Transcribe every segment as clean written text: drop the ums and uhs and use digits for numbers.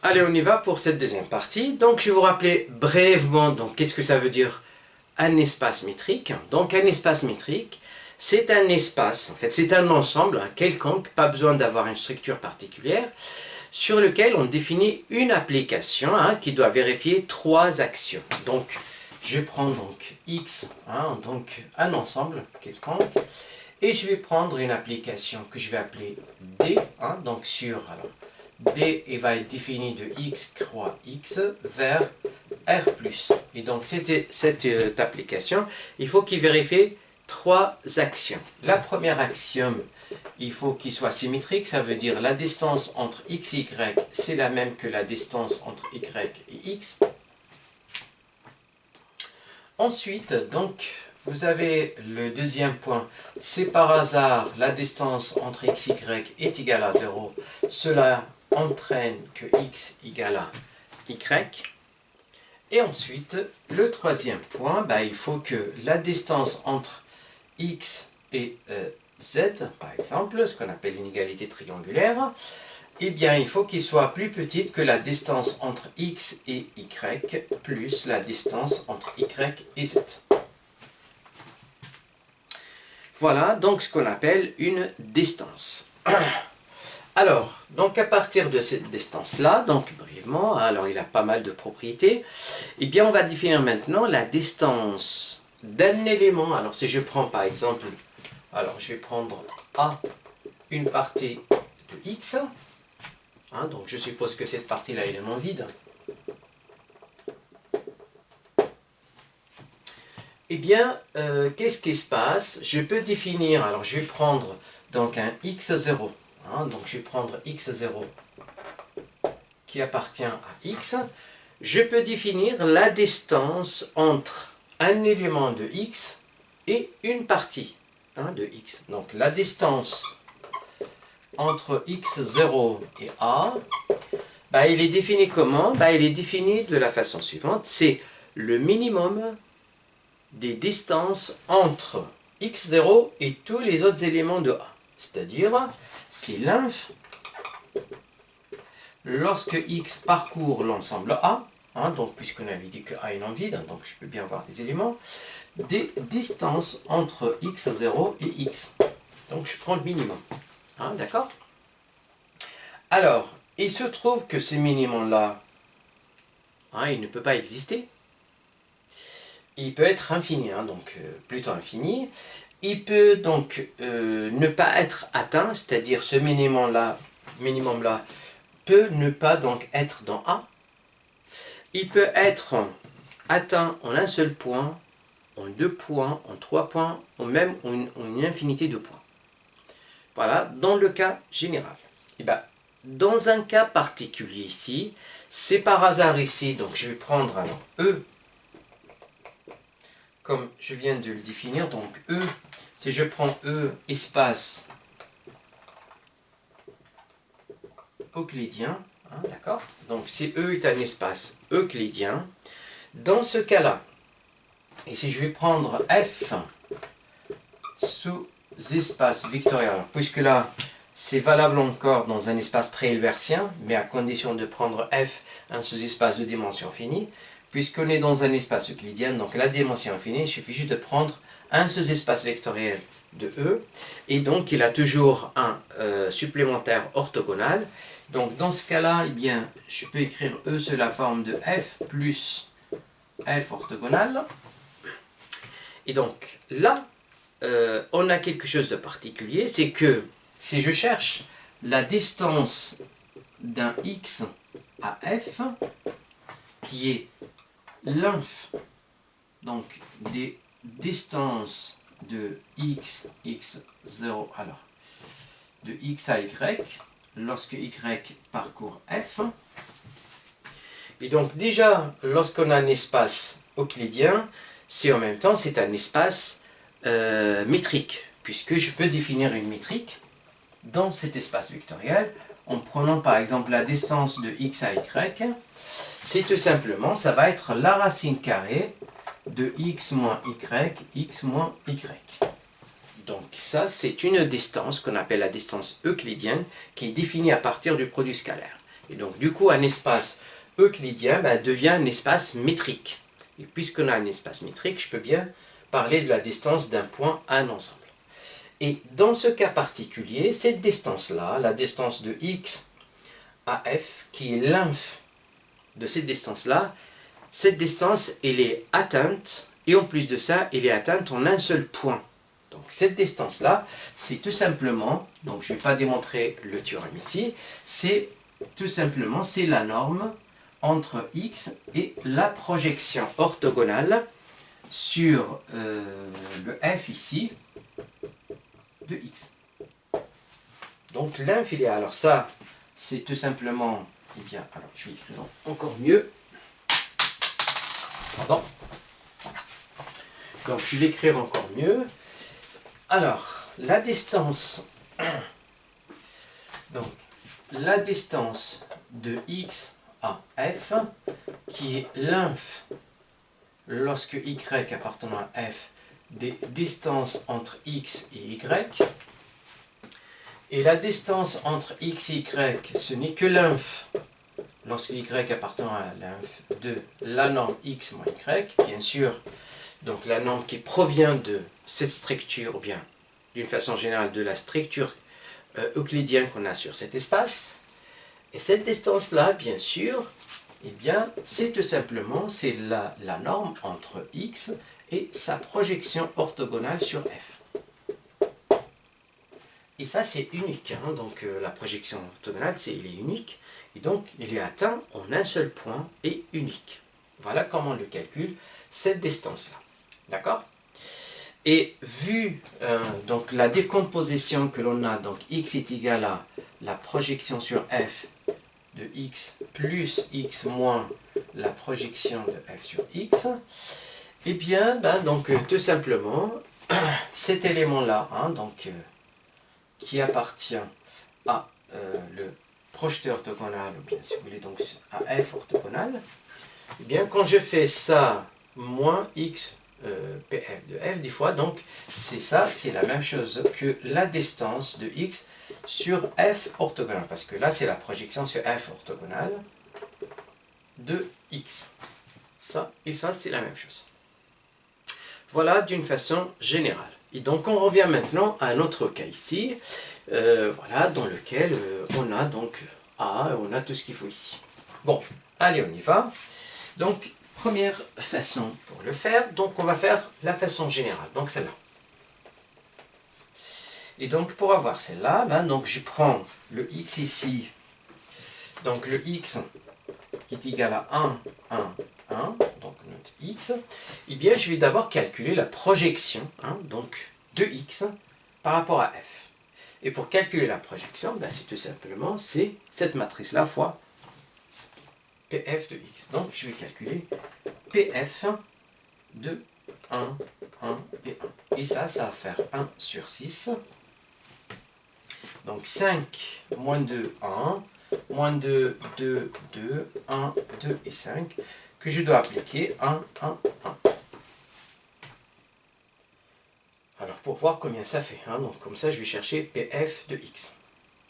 Allez, on y va pour cette deuxième partie. Donc, je vais vous rappeler brièvement, donc, qu'est-ce que ça veut dire un espace métrique. Donc, un espace métrique, c'est un espace, en fait, c'est un ensemble quelconque, pas besoin d'avoir une structure particulière, sur lequel on définit une application qui doit vérifier trois actions. Donc, je prends donc X, donc un ensemble quelconque, et je vais prendre une application que je vais appeler D, donc sur, alors, D va être défini de X croix X vers R+. Et donc cette application, il faut qu'il vérifie trois actions. La première axiome, il faut qu'il soit symétrique, ça veut dire la distance entre X et Y, c'est la même que la distance entre Y et X. Ensuite, donc, vous avez le deuxième point, c'est par hasard la distance entre X et Y est égale à 0, cela entraîne que X égale à Y. Et ensuite, le troisième point, il faut que la distance entre X et Z, par exemple, ce qu'on appelle une égalité triangulaire, eh bien, il faut qu'il soit plus petite que la distance entre X et Y, plus la distance entre Y et Z. Voilà donc ce qu'on appelle une distance. Alors, donc à partir de cette distance-là, donc brièvement, alors il a pas mal de propriétés, eh bien on va définir maintenant la distance d'un élément. Alors si je prends par exemple, alors je vais prendre A, une partie de X, donc je suppose que cette partie-là est élément vide. Eh bien, qu'est-ce qui se passe? Je peux définir, alors je vais prendre donc un X0. Donc je vais prendre x0 qui appartient à x. Je peux définir la distance entre un élément de x et une partie de x. Donc la distance entre x0 et a, il est défini comment? Il est défini de la façon suivante. C'est le minimum des distances entre x0 et tous les autres éléments de a. C'est-à-dire, c'est l'inf lorsque x parcourt l'ensemble A, donc puisqu'on avait dit que A est non vide, donc je peux bien avoir des éléments, des distances entre x0 et x. Donc je prends le minimum. D'accord? Alors, il se trouve que ce minimum-là, il ne peut pas exister. Il peut être infini, donc plutôt infini. Il peut donc ne pas être atteint, c'est-à-dire ce minimum-là peut ne pas donc être dans A. Il peut être atteint en un seul point, en deux points, en trois points, ou même en une infinité de points. Voilà, dans le cas général. Et dans un cas particulier ici, c'est par hasard ici, donc je vais prendre alors E, comme je viens de le définir, donc E, si je prends E espace euclidien, d'accord? Donc si E est un espace euclidien, dans ce cas-là, et si je vais prendre F sous espace vectoriel, puisque là, c'est valable encore dans un espace pré-hilbertien, mais à condition de prendre F, un sous-espace de dimension finie, puisqu'on est dans un espace euclidien, donc la dimension infinie, il suffit juste de prendre un sous-espace vectoriel de E, et donc il a toujours un supplémentaire orthogonal. Donc dans ce cas-là, je peux écrire E sous la forme de F plus F orthogonal. Et donc là, on a quelque chose de particulier, c'est que si je cherche la distance d'un X à F, qui est l'inf donc des distances de x, x0, alors de x à y, lorsque y parcourt f. Et donc déjà, lorsqu'on a un espace euclidien, c'est en même temps, c'est un espace métrique, puisque je peux définir une métrique dans cet espace vectoriel, en prenant par exemple la distance de x à y, c'est tout simplement, ça va être la racine carrée de x moins y. Donc ça, c'est une distance qu'on appelle la distance euclidienne qui est définie à partir du produit scalaire. Et donc du coup un espace euclidien devient un espace métrique. Et puisqu'on a un espace métrique, je peux bien parler de la distance d'un point à un ensemble. Et dans ce cas particulier, cette distance-là, la distance de x à f, qui est l'inf de cette distance-là, cette distance, elle est atteinte, et en plus de ça, elle est atteinte en un seul point. Donc cette distance-là, c'est tout simplement, donc je ne vais pas démontrer le théorème ici, c'est tout simplement, c'est la norme entre x et la projection orthogonale sur le f ici de x. Donc l'inf, il est, alors ça, c'est tout simplement, eh bien, alors je vais écrire encore mieux. Pardon. Donc je vais l'écrire encore mieux. Alors, la distance, donc la distance de x à f, qui est l'inf lorsque y appartenant à f des distances entre x et y, et la distance entre x et y, ce n'est que l'inf lorsque y appartenant à l'inf de la norme x moins y, bien sûr, donc la norme qui provient de cette structure, ou bien d'une façon générale de la structure euclidienne qu'on a sur cet espace. Et cette distance-là, bien sûr, eh bien, c'est tout simplement c'est la norme entre x et sa projection orthogonale sur f. Et ça, c'est unique. Hein, donc, la projection orthogonale, il est unique. Et donc, il est atteint en un seul point et unique. Voilà comment on le calcule, cette distance-là. D'accord? Et vu donc la décomposition que l'on a, donc x est égal à la projection sur f de x plus x moins la projection de f sur x, et bien, donc tout simplement, cet élément-là, hein, donc, qui appartient à le projeteur orthogonal, ou bien si vous voulez, donc à f orthogonal, et bien quand je fais ça moins x pf de f des fois, donc c'est ça, c'est la même chose que la distance de x sur f orthogonal, parce que là c'est la projection sur f orthogonale de x. Ça et ça, c'est la même chose. Voilà d'une façon générale. Et donc on revient maintenant à un autre cas ici, voilà, dans lequel on a donc A, on a tout ce qu'il faut ici. Bon, allez, on y va. Donc, première façon pour le faire, donc on va faire la façon générale, donc celle-là. Et donc pour avoir celle-là, donc je prends le x ici, donc le x qui est égal à 1, 1, 1, donc notre x, et bien je vais d'abord calculer la projection, hein, donc de x par rapport à f. Et pour calculer la projection, c'est tout simplement c'est cette matrice-là fois pf de x. Donc je vais calculer pf de 1, 1 et 1. Et ça va faire 1 sur 6. Donc 5 moins 2, 1. Moins 2, 2, 2, 1, 2 et 5. Que je dois appliquer 1, 1, 1. Alors pour voir combien ça fait. Hein, donc comme ça je vais chercher pf de x.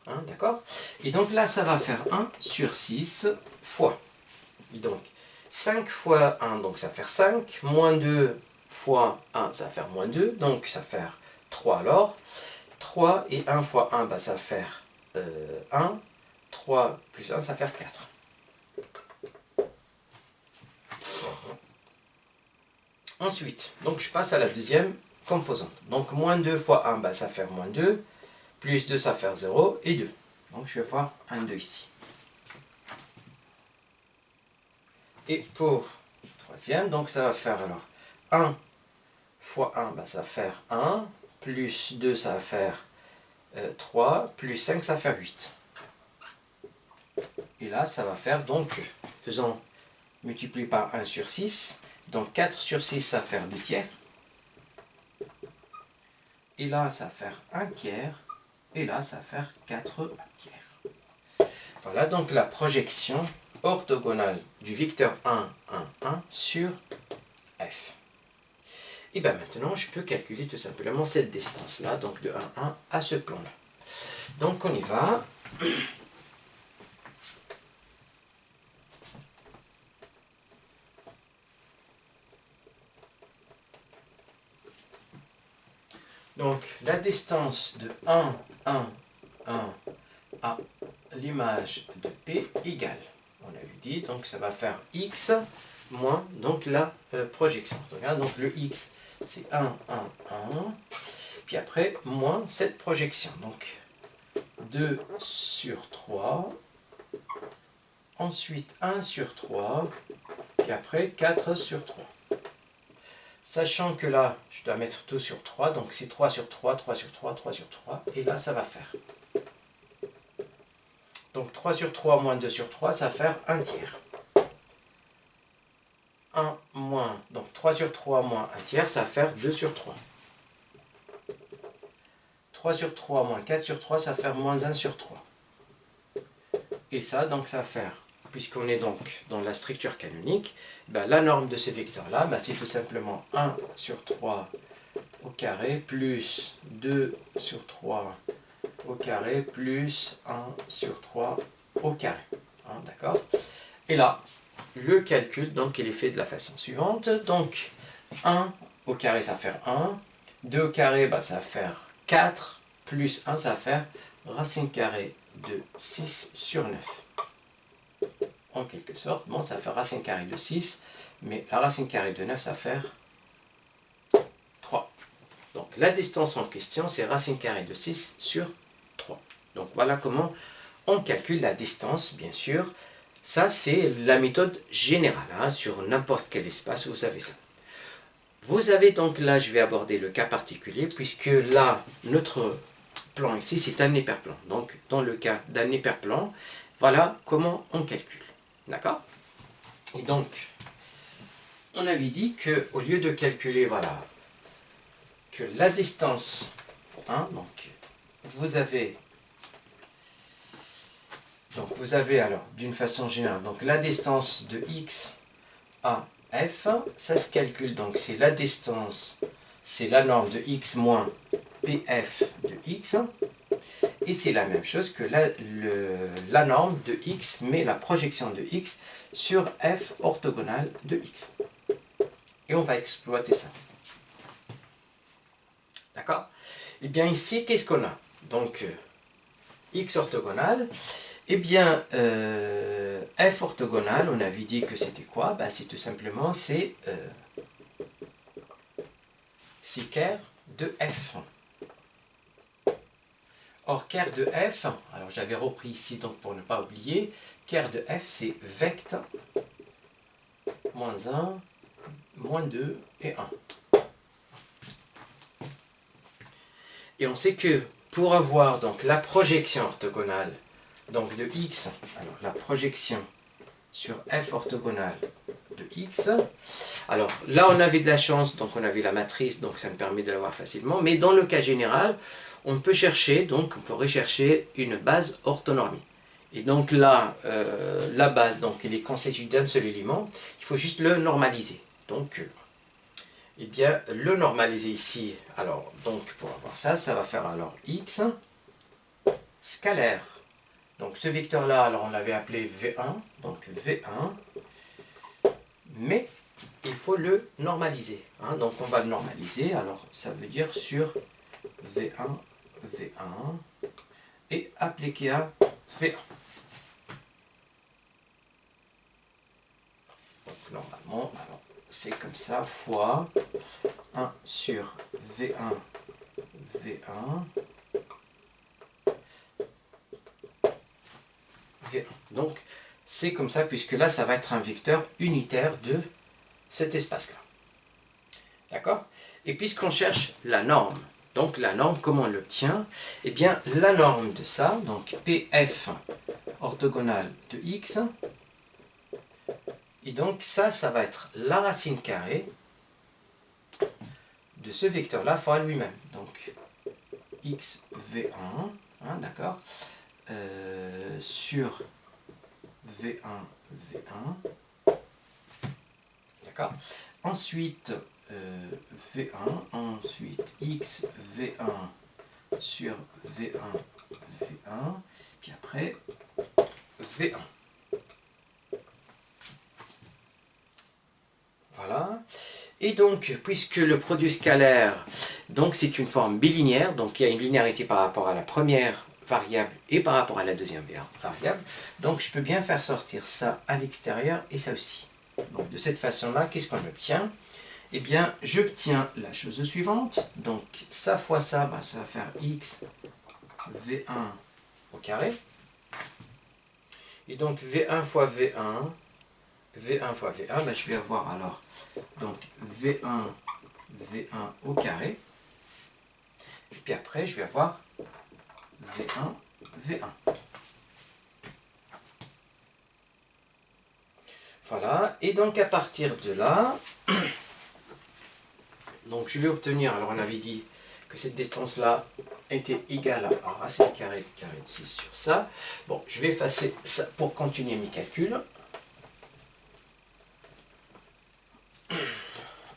Hein, d'accord? Et donc là ça va faire 1 sur 6 fois. Et donc 5 fois 1, donc ça va faire 5. Moins 2 fois 1, ça va faire moins 2. Donc ça va faire 3 alors. 3 et 1 fois 1, ça va faire 1. 3 plus 1, ça va faire 4. Ensuite, donc je passe à la deuxième composante. Donc moins 2 fois 1, ça va faire moins 2. Plus 2, ça va faire 0 et 2. Donc je vais voir 1, 2 ici. Et pour troisième, donc ça va faire alors 1 fois 1, ça va faire 1. Plus 2, ça va faire 3. Plus 5, ça va faire 8. Et là, ça va faire donc, faisant multiplier par 1 sur 6. Donc 4 sur 6, ça va faire 2 tiers. Et là, ça va faire 1 tiers. Et là, ça va faire 4 tiers. Voilà donc la projection orthogonale du vecteur 1, 1, 1 sur f. Et bien maintenant, je peux calculer tout simplement cette distance-là, donc de 1, 1 à ce plan-là. Donc on y va. Donc la distance de 1, 1, 1 à l'image de P égale, on avait dit, donc ça va faire X moins donc la projection. Donc le X c'est 1, 1, 1, puis après moins cette projection. Donc 2 sur 3, ensuite 1 sur 3, puis après 4 sur 3. Sachant que là, je dois mettre tout sur 3, donc c'est 3 sur 3, 3 sur 3, 3 sur 3, et là ça va faire. Donc 3 sur 3 moins 2 sur 3, ça va faire 1 tiers. 1 moins, donc 3 sur 3 moins 1 tiers, ça va faire 2 sur 3. 3 sur 3 moins 4 sur 3, ça va faire moins 1 sur 3. Et ça, donc ça va faire, puisqu'on est donc dans la structure canonique, ben, la norme de ce vecteur-là, ben, c'est tout simplement 1 sur 3 au carré plus 2 sur 3 au carré plus 1 sur 3 au carré. Hein, d'accord? Et là, le calcul, donc, il est fait de la façon suivante. Donc, 1 au carré, ça va faire 1. 2 au carré, ben, ça va faire 4. Plus 1, ça va faire racine carrée de 6 sur 9. En quelque sorte, bon, ça fait racine carrée de 6, mais la racine carrée de 9, ça va faire 3. Donc la distance en question, c'est racine carrée de 6 sur 3. Donc voilà comment on calcule la distance, bien sûr. Ça, c'est la méthode générale, hein, sur n'importe quel espace, vous avez ça. Vous avez donc là, je vais aborder le cas particulier, puisque là, notre plan ici, c'est un hyperplan. Donc dans le cas d'un hyperplan, voilà comment on calcule. D'accord? Et donc, on avait dit qu'au lieu de calculer, voilà, que la distance, hein, donc vous avez alors, d'une façon générale, donc la distance de x à f, ça se calcule, donc c'est la distance, c'est la norme de x moins pf de x, et c'est la même chose que la norme de x, mais la projection de x sur f orthogonale de x. Et on va exploiter ça. D'accord? Et bien ici, qu'est-ce qu'on a? Donc, x orthogonale, eh bien, f orthogonale, on avait dit que c'était quoi? Ben, c'est tout simplement, c'est ker de f. Or, ker de f, alors j'avais repris ici donc pour ne pas oublier, ker de f c'est vect moins 1, moins 2 et 1. Et on sait que pour avoir donc la projection orthogonale donc de x, alors la projection sur f orthogonale de x, alors là on avait de la chance, donc on avait la matrice, donc ça me permet de l'avoir facilement, mais dans le cas général, on peut chercher, donc on peut rechercher une base orthonormée. Et donc là, la base, donc elle est constituée d'un seul élément, il faut juste le normaliser. Donc, eh bien, le normaliser ici, alors, donc pour avoir ça, ça va faire alors x scalaire. Donc ce vecteur-là, alors on l'avait appelé V1, donc V1, mais il faut le normaliser. Hein, donc on va le normaliser, alors ça veut dire sur V1, V1, et appliquer à V1. Donc normalement, c'est comme ça, fois 1 sur V1, V1, V1. Donc c'est comme ça, puisque là, ça va être un vecteur unitaire de cet espace-là. D'accord? Et puisqu'on cherche la norme, donc la norme, comment on l'obtient? Eh bien, la norme de ça, donc PF orthogonale de x, et donc ça va être la racine carrée de ce vecteur-là fois lui-même. Donc x V1, hein, d'accord, sur V1, V1, d'accord. Ensuite, V1, ensuite x V1 sur V1, V1, puis après V1. Voilà. Et donc, puisque le produit scalaire, Donc c'est une forme bilinéaire, donc il y a une linéarité par rapport à la première variable et par rapport à la deuxième variable. Donc je peux bien faire sortir ça à l'extérieur et ça aussi. Donc de cette façon-là, qu'est-ce qu'on obtient? Eh bien, j'obtiens la chose suivante. Donc ça fois ça, ben, ça va faire x V1 au carré. Et donc V1 fois V1, V1 fois V1, ben, je vais avoir alors donc V1 au carré. Et puis après, je vais avoir V1. Voilà, et donc à partir de là, donc je vais obtenir, alors on avait dit que cette distance-là était égale à racine carrée de 6 sur ça. Bon, je vais effacer ça pour continuer mes calculs.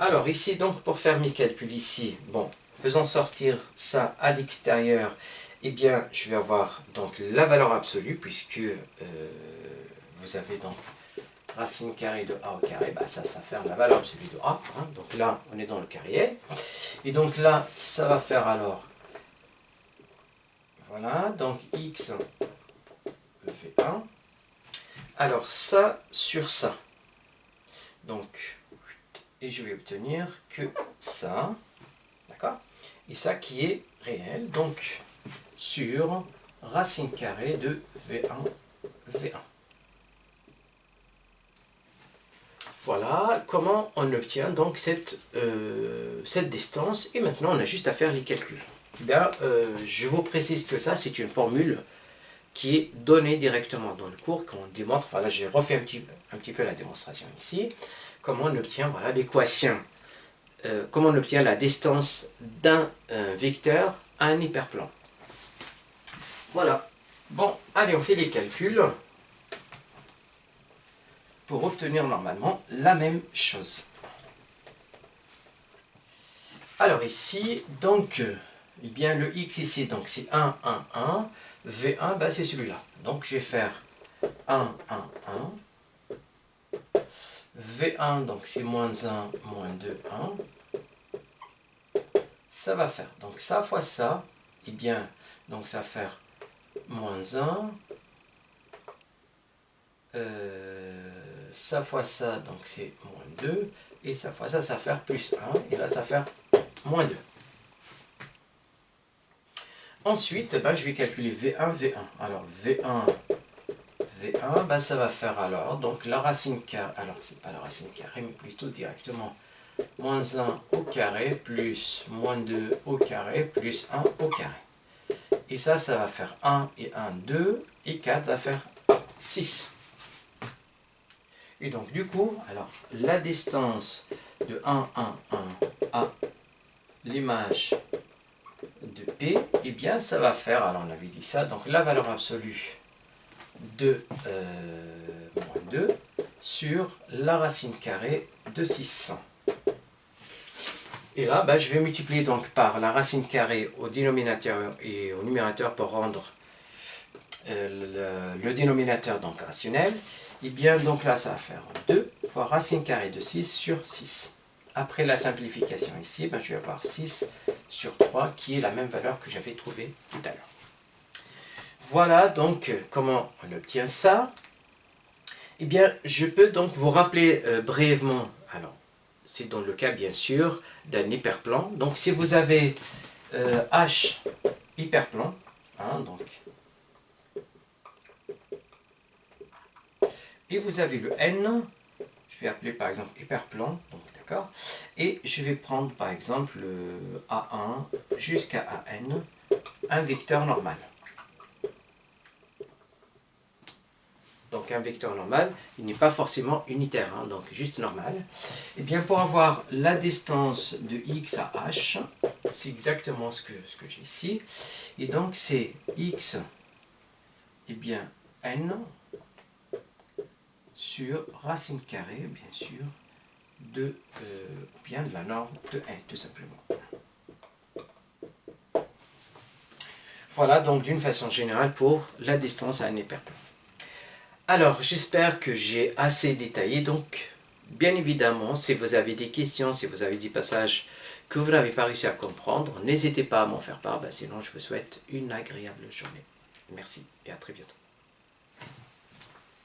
Alors ici, donc pour faire mes calculs ici, bon, faisant sortir ça à l'extérieur, eh bien je vais avoir donc la valeur absolue, puisque vous avez donc racine carrée de a au carré, bah ça va faire la valeur absolue de a, hein. Donc là on est dans le carré, et donc là ça va faire alors, voilà, donc x v1, alors ça sur ça, donc, et je vais obtenir que ça, d'accord, et ça qui est réel, donc sur racine carrée de v1. Voilà comment on obtient donc cette distance, et maintenant on a juste à faire les calculs. Bien, je vous précise que ça c'est une formule qui est donnée directement dans le cours, qu'on démontre. Voilà, j'ai refait un petit peu la démonstration ici. Comment on obtient, voilà, l'équation, comment on obtient la distance d'un vecteur à un hyperplan. Voilà. Bon, allez, on fait les calculs pour obtenir normalement la même chose. Alors ici, donc, eh bien le x ici, donc c'est 1, 1, 1, V1, ben c'est celui-là. Donc je vais faire 1, 1, 1, V1, donc c'est moins 1, moins 2, 1. Ça va faire, donc ça fois ça, eh bien, donc ça va faire moins 1, ça fois ça, donc c'est moins 2, et ça fois ça, ça va faire plus 1, et là ça va faire moins 2. Ensuite, ben, je vais calculer V1, V1. Alors V1, ben, ça va faire alors, donc la racine carrée, alors c'est pas la racine carrée, mais plutôt directement moins 1 au carré, plus moins 2 au carré, plus 1 au carré. Et ça va faire 1 et 1, 2, et 4 va faire 6. Et donc du coup, alors la distance de 1, 1, 1 à l'image de P, eh bien ça va faire, alors on avait dit ça, donc la valeur absolue de moins 2 sur la racine carrée de 600. Et là, ben, je vais multiplier donc par la racine carrée au dénominateur et au numérateur pour rendre le dénominateur donc rationnel. Et bien donc là, ça va faire 2 fois racine carrée de 6 sur 6. Après la simplification ici, ben, je vais avoir 6 sur 3 qui est la même valeur que j'avais trouvée tout à l'heure. Voilà donc comment on obtient ça. Eh bien, je peux donc vous rappeler brièvement, alors c'est dans le cas bien sûr d'un hyperplan. Donc si vous avez H hyperplan, hein, donc, et vous avez le N, je vais appeler par exemple hyperplan, donc d'accord, et je vais prendre par exemple A1 jusqu'à AN, un vecteur normal. Donc un vecteur normal, il n'est pas forcément unitaire, hein, donc juste normal. Et bien pour avoir la distance de x à h, c'est exactement ce que j'ai ici. Et donc c'est x, et bien n, sur racine carrée, bien sûr, de la norme de n, tout simplement. Voilà donc d'une façon générale pour la distance à un hyperplan. Alors, j'espère que j'ai assez détaillé donc Bien évidemment, si vous avez des questions, si vous avez des passages que vous n'avez pas réussi à comprendre, n'hésitez pas à m'en faire part, sinon je vous souhaite une agréable journée. Merci et à très bientôt.